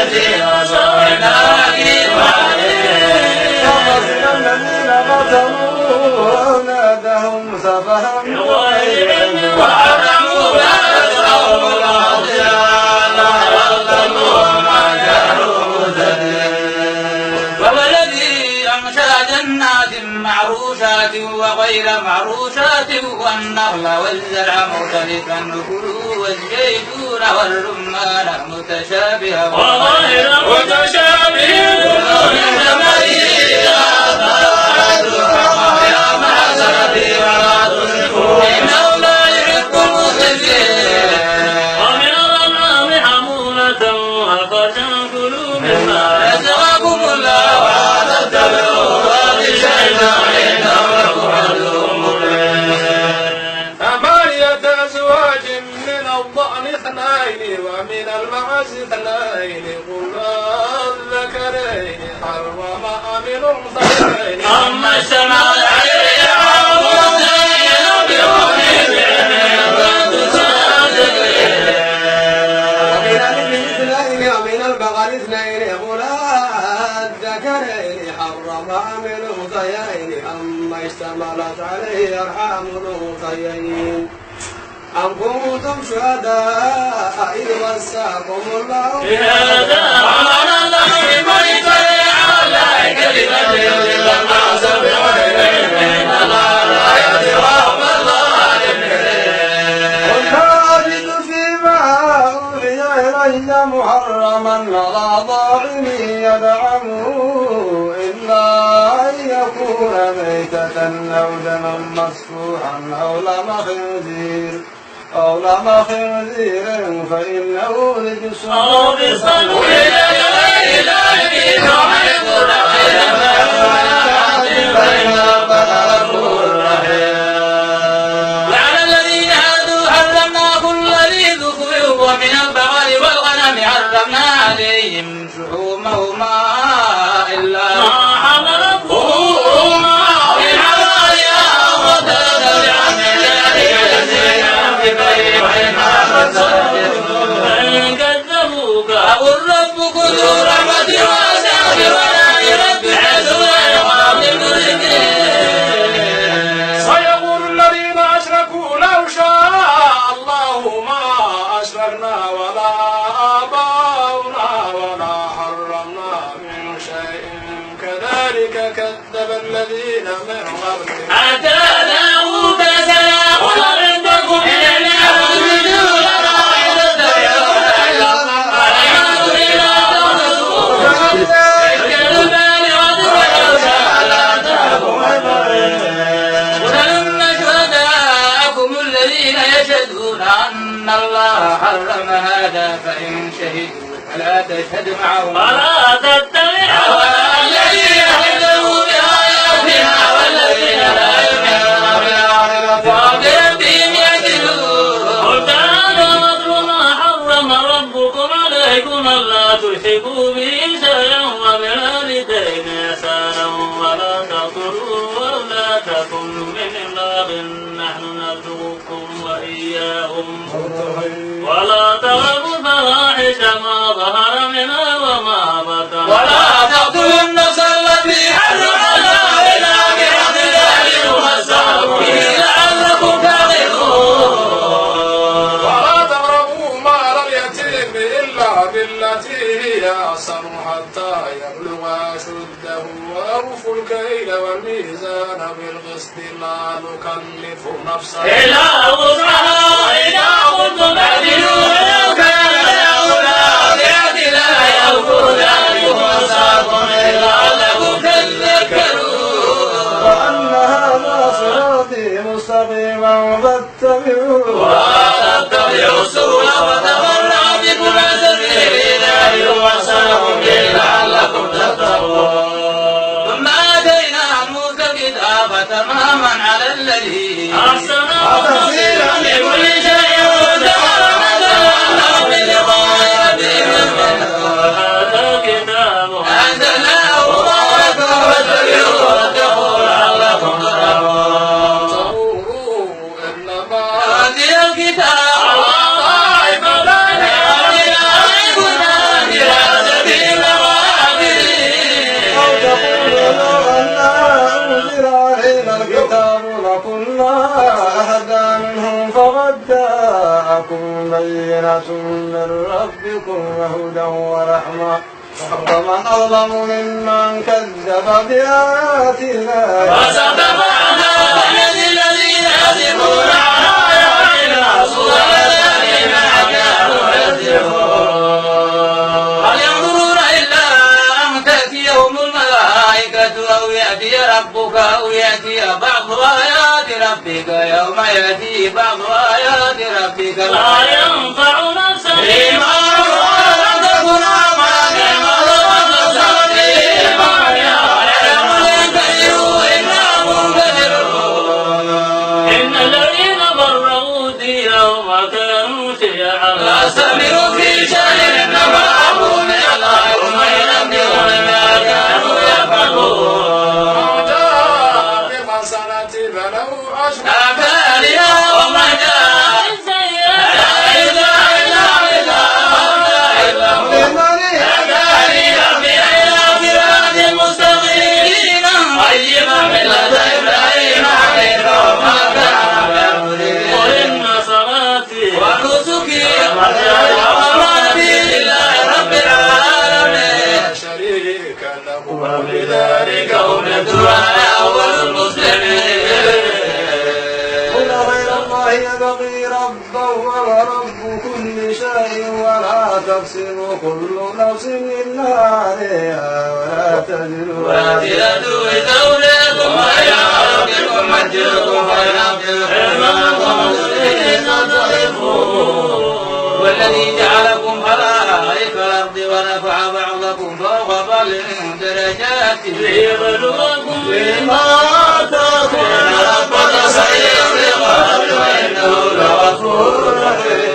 الذين وصلنا الذين قتلوا أولادهم سفها بغير علم وحرموا أجرهم العصيان وظلموا ما كانوا مهتدين والذي أنشأ جنات معروشات وغير معروشات والنخل والزرع مختلفا نكلوا والزيتون والرمان متشابها وغير متشابه كلوا من ثمره إنه لا يحب المسلمين ومن الأنعام حمولة وفرشا كلوا مما رزقكم الله ولا تتبعوا الشيطان إنه لكم عدو مبين 8 أزواج من الضأن 2 ومن المعز 2 قل الذكرين حرم أم الأنثيين أما اشتمل عليه عرض ومن البقر 2 قل الذكرين حرم أم الأنثيين أما اشتملت عليه أرحام الأنثيين أم كنتم شهداء إذ وصاكم الله بهذا وعلى الله من على كلمة يضل الناس بغير علم إن الله لا يهدي القوم الظالمين والخالد فيما أوحي إلي محرما على ضاعم يدعمه إلا أن يكون ميتة أو دما مسفوحا أو لحم خنزير فإنه رجس أو بصلب إلى إلهي نحب الخير فإن ربنا غفور رحيم وعلى الذين هادوا حرمنا كل ذي ذكر ومن البقر والغنم حرمنا عليهم شحومهما إلا ما حملت ظهورهما من حرائها وتذر عن فإن كذبوك فقل ربك ذو رحمة واسعة ولا يرد حيث لا يخاطب سيقول الذين أشركوا لو شاء الله ما أشركنا ولا آباؤنا ولا حرمنا من شيء كذلك كذب الذين من قبلهم أتاناه فسيقول عندكم إن يعبدون يشهدون أن الله حرم هذا فإن شهدوا فلا تشهد معهم ولا تتبع الذين كذبوا بآياتنا والذين لا يؤمنون بالآخرة وبربهم يعدلون قل تعالوا واتلوا ما حرم ربكم عليكم ألا تشركوا به شيئا وبالوالدين إحسانا ولا تقتلوا أولادكم من إملاق نحن نرزقكم وإياهم ولا تقربوا الفواحش ما ظهر منها وما بطن ولا تقتلوا النفس التي حرم الله إلا بحق الله وسعوا به لعلكم تعقلون ولا تقربوا مال اليتيم إلا بالتي هي أحسن حتى يبلغ أشده وأوفوا الكيل والميزان بالقسط لا نكلف نفسا إلا وسعها إذا قلتم اعدلوا ولو كان ذا أولاد لا يوفوا ذلكم وصاكم لعلكم تذكرون وأن هذا صراطي مستقيما فاتبعوه ولا تتبعوا السبل فتفرق بكم عن سبيله ذلكم وصاكم لعلكم تتقون ثم آتينا موسى الكتاب تماما على الذي أحسن وتفصيلا لكل شيء وتعالى بلقاء ربهم هذا كتاب أنزلناه مبارك فاتبعوه واتقوا لعلكم ترحمون هذه الكتاب طائفة لا يعرفون ورحمة من ربكم وهدى ورحمة ومن أظلم ممن كذب بآيات الله وصدف عنها الذين يصفون عن آياتنا صورة الذين عذابهم يصفون هل ينظرون إلا أن تأتيهم الملائكة أو يأتي ربك أو يأتي بعض آيات ربك يوم يأتي بعض آيات ربك لا ينفع نفسا إيمانها لم تكن آمنت إن الذين برروا دينهم وكانوا شيعا لا استمروا في شأن إنما أمروا من الله ثم ينبئون ما كانوا يفعلون جاء بالحسنة فله عشر أمثالها ومن جاء بالسيئة لا إله إلا طيبا ملة إبراهيم حنيفا وما كان من المشركين قل إن صلاتي ونسكي ومماتي لله رب العالمين شريك له وبذلك أمرت وأنا أول المسلمين قل غير الله يبغي ربا وهو رب كل شيء ولا تقسم كل نفس إلا عليها ولا تزر وازرة وزر ثم إلى ربكم مرجعكم فينبئكم بما تعملون والذي جعلكم خلائف الأرض ورفع بعضكم فوق بعض درجات ليبلوكم فيما آتاكم إن ربك سريع العقاب وإنه لغفور رحيم.